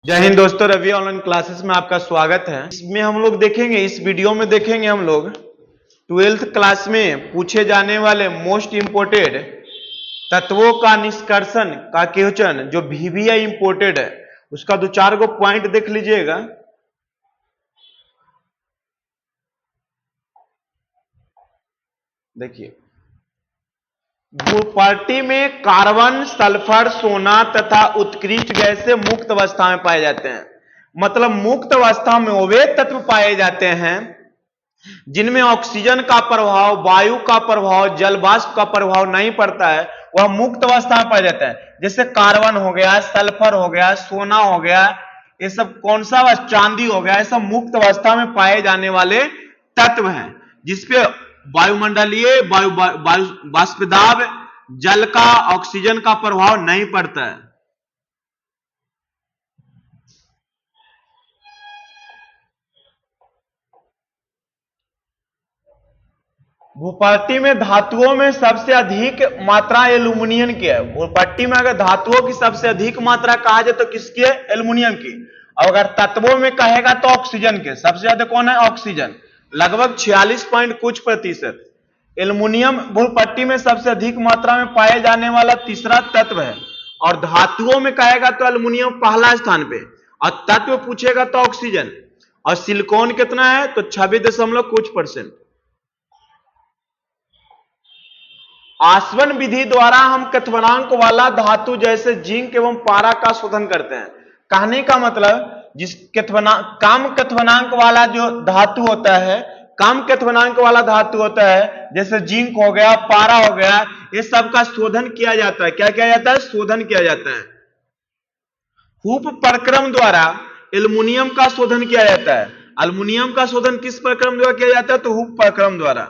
जय हिंद दोस्तों, Ravi online classes में आपका स्वागत है। इसमें हम लोग देखेंगे, इस वीडियो में देखेंगे हम लोग 12th क्लास में पूछे जाने वाले मोस्ट इंपोर्टेड तत्वों का निष्कर्षण का क्वेश्चन जो VBI इंपोर्टेड है उसका दो चार गो पॉइंट देख लीजिएगा। देखिए, भूपर्टी में कार्बन, सल्फर, सोना तथा उत्कृष्ट गैसें मुक्त अवस्था में पाए जाते हैं। मतलब मुक्त अवस्था में वे तत्व पाए जाते हैं जिनमें ऑक्सीजन का प्रभाव, वायु का प्रभाव, जल वाष्प का प्रभाव नहीं पड़ता है, वह मुक्त अवस्था में पाया जाता है। जैसे कार्बन हो गया, सल्फर हो गया, सोना हो गया, ये सब कौन सा, चांदी हो गया, ये सब मुक्त अवस्था में पाए जाने वाले तत्व हैं जिसपे वायुमंडलीय वायु वाष्प दाब, जल का, ऑक्सीजन का प्रभाव नहीं पड़ता है। भूपट्टी में धातुओं में सबसे अधिक मात्रा एल्यूमिनियम की है। भूपट्टी में अगर धातुओं की सबसे अधिक मात्रा कहा जाए तो किसकी है? एल्यूमिनियम की। और अगर तत्वों में कहेगा तो ऑक्सीजन के। सबसे ज्यादा कौन है? ऑक्सीजन, लगभग 46 पॉइंट कुछ प्रतिशत। एल्यूमिनियम भूपट्टी में सबसे अधिक मात्रा में पाए जाने वाला तीसरा तत्व है। और धातुओं में कहेगा तो एल्यूमिनियम पहला स्थान पे, और तत्व पूछेगा तो ऑक्सीजन। और सिलिकॉन कितना है? तो 26 कुछ परसेंट। आसवन विधि द्वारा हम क्वथनांक वाला धातु जैसे जिंक एवं पारा का शोधन करते हैं। कहने का मतलब, जिस कम क्वथनांक वाला जो धातु होता है, कम क्वथनांक वाला धातु होता है, जैसे जिंक हो गया, पारा हो गया, ये सब का शोधन किया जाता है। क्या किया जाता है? शोधन किया जाता है। हूप प्रक्रम द्वारा एल्यूमिनियम का शोधन किया जाता है। एल्यूमिनियम का शोधन किस प्रक्रम द्वारा किया जाता है? तो हूप प्रक्रम द्वारा।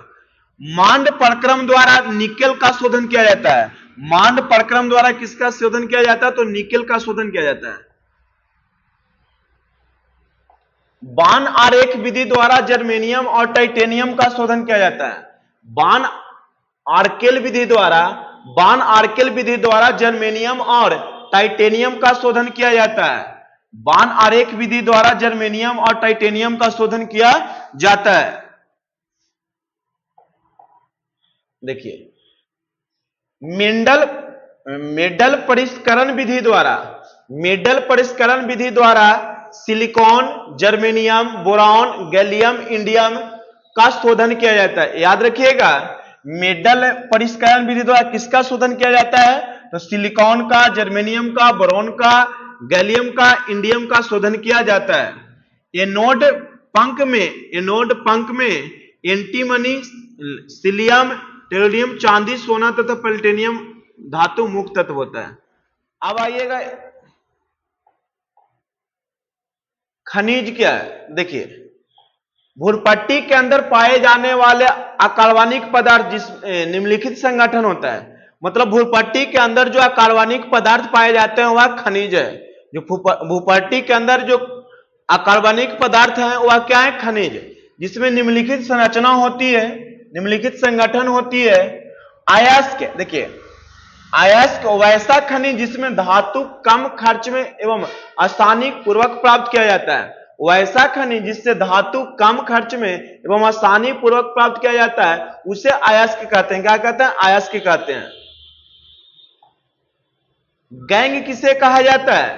मांड प्रक्रम द्वारा निकेल का शोधन किया जाता है। मांड प्रक्रम द्वारा किसका शोधन किया जाता है? तो निकेल का शोधन किया जाता है। बान आरेख विधि द्वारा जर्मेनियम और टाइटेनियम का शोधन किया जाता है। बान आर्केल विधि द्वारा जर्मेनियम और टाइटेनियम का शोधन किया जाता है। बान आरेख विधि द्वारा जर्मेनियम और टाइटेनियम का शोधन किया जाता है। देखिए, मेडल परिष्करण विधि द्वारा silicon, germanium, boron, gallium, indium का शोधन किया जाता है। याद रखिएगा, मेडल परिष्करण विधि द्वारा किसका शोधन किया जाता है? तो सिलिकॉन का, जर्मेनियम का, बोरॉन का, गैलियम का, इंडियम का शोधन किया जाता है। एनोड पंख में एंटीमनी, सीलियम, टेलोडियम, चांदी, सोना तथा प्लेटिनियम धातु मुक्त तत्व होता है। अब आइएगा, खनिज क्या है? देखिए, भूपट्टी के अंदर पाए जाने वाले अकार्बनिक पदार्थ जिस निम्नलिखित संगठन होता है। मतलब भूपट्टी के अंदर जो अकार्बनिक पदार्थ पाए जाते हैं वह खनिज है। जो भूपट्टी के अंदर जो अकार्बनिक पदार्थ है वह क्या है? खनिज, जिसमें निम्नलिखित संरचना होती है, निम्नलिखित संगठन होती है। अयस्क, देखिए, अयस्क वैसा खनिज जिसमें धातु कम खर्च में एवं आसानी पूर्वक प्राप्त किया जाता है। वैसा खनिज जिससे धातु कम खर्च में एवं आसानी पूर्वक प्राप्त किया जाता है उसे अयस्क कहते हैं। क्या कहते हैं? अयस्क कहते हैं। गैंग किसे कहा जाता है?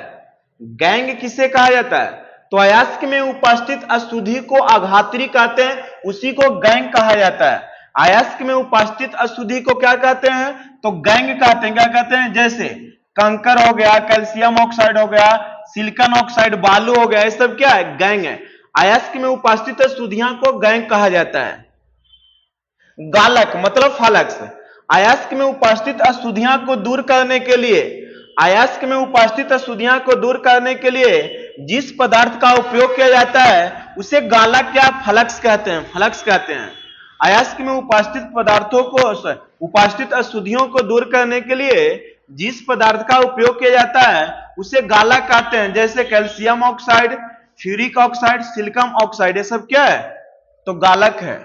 गैंग किसे कहा जाता है? तो अयस्क में उपस्थित अशुद्धि को आघात्री कहते हैं, उसी को गैंग कहा जाता है। अयस्क में उपस्थित अशुद्धि को क्या कहते हैं? तो गैंग कहते हैं। क्या कहते हैं? जैसे कंकर हो गया, कैल्शियम ऑक्साइड हो गया, सिलिकॉन ऑक्साइड, बालू हो गया, ये सब क्या है? गैंग है। अयस्क में उपस्थित अशुद्धियां को गैंग कहा जाता है। गालक मतलब फ्लक्स, अयस्क में उपस्थित अशुद्धियां को दूर करने के लिए, अयस्क में उपस्थित अशुद्धियां को दूर करने के लिए जिस पदार्थ का उपयोग किया जाता है उसे गालक या फ्लक्स कहते हैं। फ्लक्स कहते हैं। अयस्क में उपस्थित पदार्थों को, उपस्थित अशुद्धियों को दूर करने के लिए जिस पदार्थ का उपयोग किया जाता है उसे गालक कहते हैं। जैसे calcium oxide, ferric oxide, silicon oxide, ये सब क्या है? तो गालक है।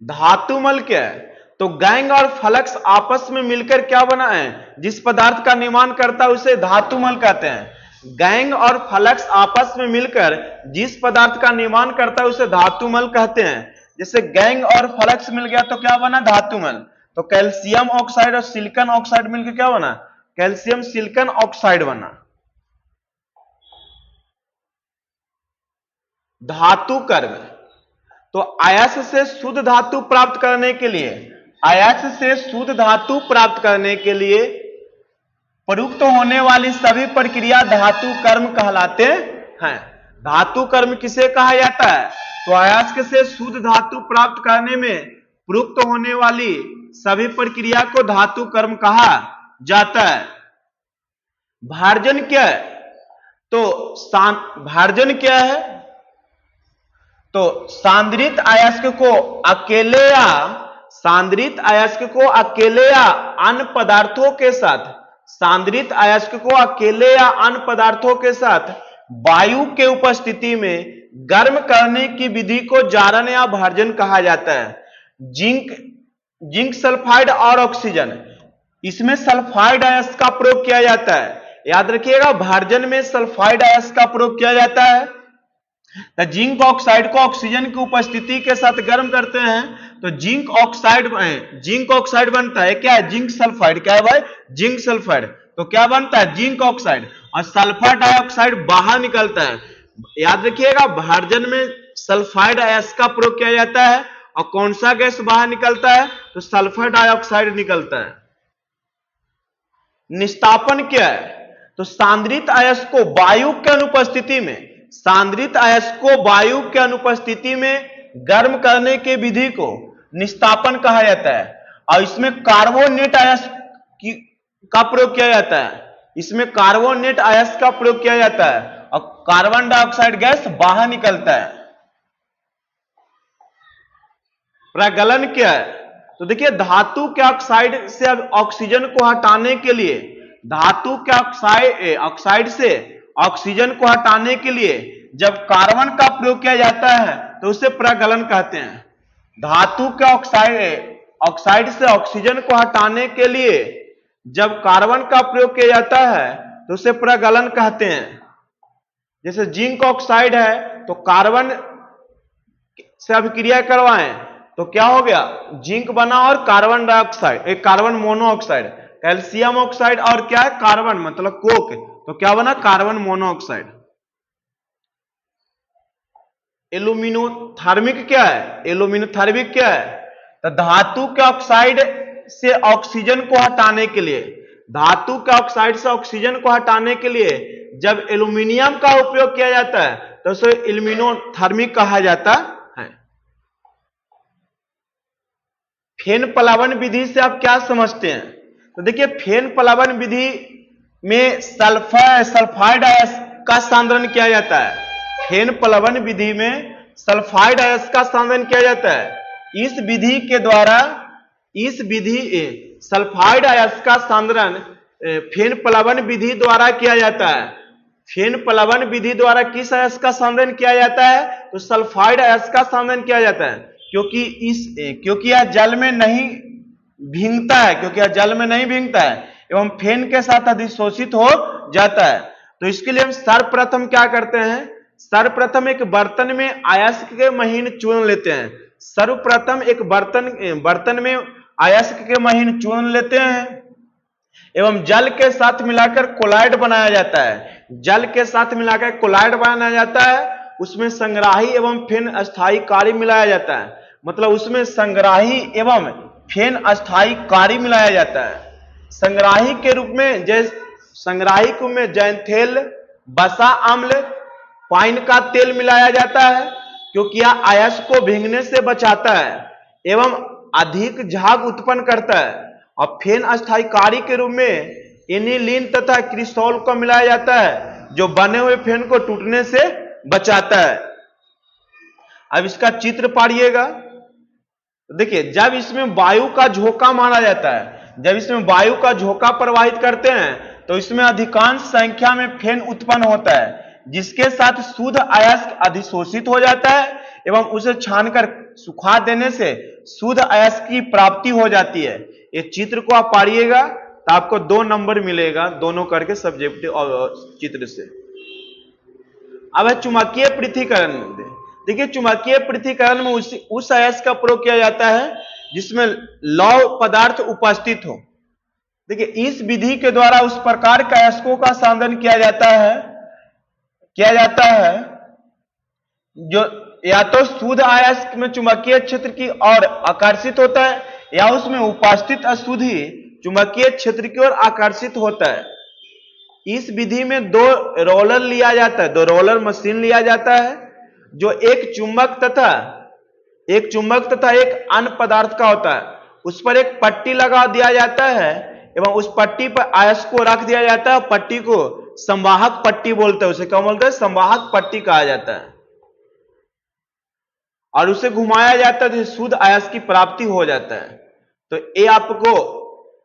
धातुमल क्या है? तो गैंग और फ्लक्स आपस में मिलकर क्या बना है, जिस पदार्थ का निर्माण करता है उसे धातुमल कहते हैं। गैंग और फ्लक्स आपस में मिलकर जिस पदार्थ का निर्माण करता है उसे धातुमल कहते हैं। जैसे गैंग और फ्लक्स मिल गया तो क्या बना, धातुमल। तो कैल्शियम ऑक्साइड और सिलिकॉन ऑक्साइड मिलकर क्या बना, कैल्शियम सिलिकॉन ऑक्साइड बना। धातु कर्म, तो अयस्क से शुद्ध धातु प्राप्त करने के लिए, अयस्क से शुद्ध धातु प्राप्त करने के लिए प्रयुक्त होने वाली सभी प्रक्रिया धातु कर्म कहलाते हैं। धातु कर्म किसे कहा जाता है, तो अयस्क से शुद्ध धातु प्राप्त करने में प्रयुक्त होने वाली सभी प्रक्रिया को धातु कर्म कहा जाता है। भार्जन क्या है, तो भार्जन क्या है, तो सांद्रित अयस्क को अकेले या सांद्रित अयस्क को अकेले या अन्य पदार्थों के साथ, सांद्रित अयस्क को अकेले या अन्य पदार्थों के साथ वायु के उपस्थिति में गर्म करने की विधि को जारण या भार्जन कहा जाता है। जिंक सल्फाइड और ऑक्सीजन, इसमें सल्फाइड अयस्क का प्रयोग किया जाता है। याद रखिएगा, भार्जन में सल्फाइड अयस्क का प्रयोग किया जाता है। तो जिंक ऑक्साइड को ऑक्सीजन की उपस्थिति के साथ गर्म करते हैं तो जिंक ऑक्साइड बनता है। क्या है, जिंक सल्फाइड। क्या है भाई, जिंक सल्फाइड। तो क्या बनता है, जिंक ऑक्साइड, और सल्फर डाइऑक्साइड बाहर निकलता है। याद रखिएगा, भार्जन में सल्फाइड अयस्क का प्रयोग किया जाता है और कौन सा गैस बाहर निकलता है, तो सल्फर डाइऑक्साइड निकलता है। निस्तापन क्या है, तो सांद्रित अयस्क को वायु के अनुपस्थिति में, सांद्रित अयस्क को वायु के अनुपस्थिति में गर्म करने की विधि को निस्तापन कहा जाता है। और इसमें कार्बोनेट अयस्क का प्रयोग किया जाता है, इसमें कार्बोनेट अयस्क का प्रयोग किया जाता है और कार्बन डाइऑक्साइड गैस बाहर निकलता है। प्रगलन क्या है, तो देखिए धातु के ऑक्साइड से ऑक्सीजन को हटाने के लिए, धातु के ऑक्साइड से ऑक्सीजन को हटाने के लिए जब कार्बन का प्रयोग किया जाता है तो उसे प्रगलन कहते हैं। धातु के ऑक्साइड से ऑक्सीजन को हटाने के लिए जब कार्बन का प्रयोग किया जाता है तो उसे प्रगलन कहते हैं। जैसे जिंक ऑक्साइड है तो कार्बन से अभिक्रिया करवाएं तो क्या हो गया, जिंक बना और कार्बन डाइऑक्साइड, एक कार्बन मोनोऑक्साइड। कैल्शियम ऑक्साइड और क्या है, कार्बन मतलब कोक, तो क्या बना, कार्बन मोनोऑक्साइड। एल्यूमिनोथर्मिक क्या है, एल्यूमिनोथर्मिक क्या है, तो धातु के ऑक्साइड से ऑक्सीजन को हटाने के लिए, धातु के ऑक्साइड से ऑक्सीजन को हटाने के लिए जब एल्यूमिनियम का उपयोग किया जाता है तो उसे एल्यूमिनोथर्मिक कहा जाता है। फेन प्लावन विधि से आप क्या समझते हैं, तो देखिए फेन प्लावन विधि में सल्फाइड अयस्क का सांद्रण किया जाता है। फेन प्लावन विधि में सल्फाइड अयस्क का सांद्रण किया जाता है। इस विधि के द्वारा, सल्फाइड अयस्क का सांद्रण फेन प्लावन विधि द्वारा किया जाता है। फेन प्लावन विधि द्वारा किस अयस्क का सांद्रण किया जाता है, तो सल्फाइड अयस्क का सांद्रण किया जाता है, क्योंकि यह जल में नहीं भींगता है, क्योंकि यह जल में नहीं भींगता है एवं फेन के साथ अधिशोषित हो जाता है। तो इसके लिए हम सर्वप्रथम क्या करते हैं, सर्वप्रथम एक बर्तन में अयस्क के महीन चूर्ण लेते हैं। सर्वप्रथम एक बर्तन में अयस्क के महीन चूर्ण लेते हैं एवं जल के साथ मिलाकर कोलाइड बनाया जाता है। जल के साथ मिलाकर कोलाइड बनाया जाता है, उसमें संग्राही एवं फेन अस्थायी कार्य मिलाया जाता है। मतलब उसमें संग्राही एवं फेन अस्थायी कार्य मिलाया जाता है। संग्राही के रूप में जैंथेल, बसा अम्ल, पाइन का तेल मिलाया जाता है, क्योंकि यह अयस्क को भीगने से बचाता है एवं अधिक झाग उत्पन्न करता है। और फेन अस्थायी कार्य के रूप में एनिलीन तथा क्रिसोल को मिलाया जाता है, जो बने हुए फेन को टूटने से बचाता है। अब इसका चित्र पाड़िएगा। देखिए, जब इसमें वायु का झोंका मारा जाता है, जब इसमें वायु का झोंका प्रवाहित करते हैं तो इसमें अधिकांश संख्या में फेन उत्पन्न होता है, जिसके साथ शुद्ध अयस्क अधिशोषित हो जाता है एवं उसे छानकर सुखा देने से शुद्ध अयस्क की प्राप्ति हो जाती है। ये चित्र को आप पढ़िएगा तो आपको 2 नंबर मिलेगा दोनों करके सब्जेक्टिव और चित्र से। अब है चुंबकीय पृथक्करण। देखिए चुंबकीय पृथक्करण में उस अयस्क का प्रयोग किया जाता है जिसमें लौह पदार्थ उपस्थित हो। देखिए इस विधि के द्वारा उस प्रकार के अयस्कों का सांधन किया जाता है जो या तो शुद्ध अयस्क में चुंबकीय क्षेत्र की ओर आकर्षित होता है या उसमें उपस्थित अशुद्ध ही चुंबकीय क्षेत्र की ओर आकर्षित होता है। इस विधि में 2 रोलर लिया जाता है, 2 रोलर मशीन लिया जाता है जो एक चुंबक तथा एक अन्य पदार्थ का होता है। उस पर एक पट्टी लगा दिया जाता है एवं उस पट्टी पर अयस्क को रख दिया जाता है। पट्टी को संवाहक पट्टी बोलते हैं, उसे क्या बोलते हैं? संवाहक पट्टी कहा जाता है। और उसे घुमाया जाता है तो शुद्ध अयस्क की प्राप्ति हो जाता है। तो ये आपको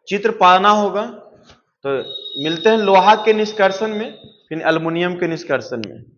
चित्र पाना होगा। तो मिलते हैं लोहा के निष्कर्षण में, फिर एल्युमिनियम के निष्कर्षण में।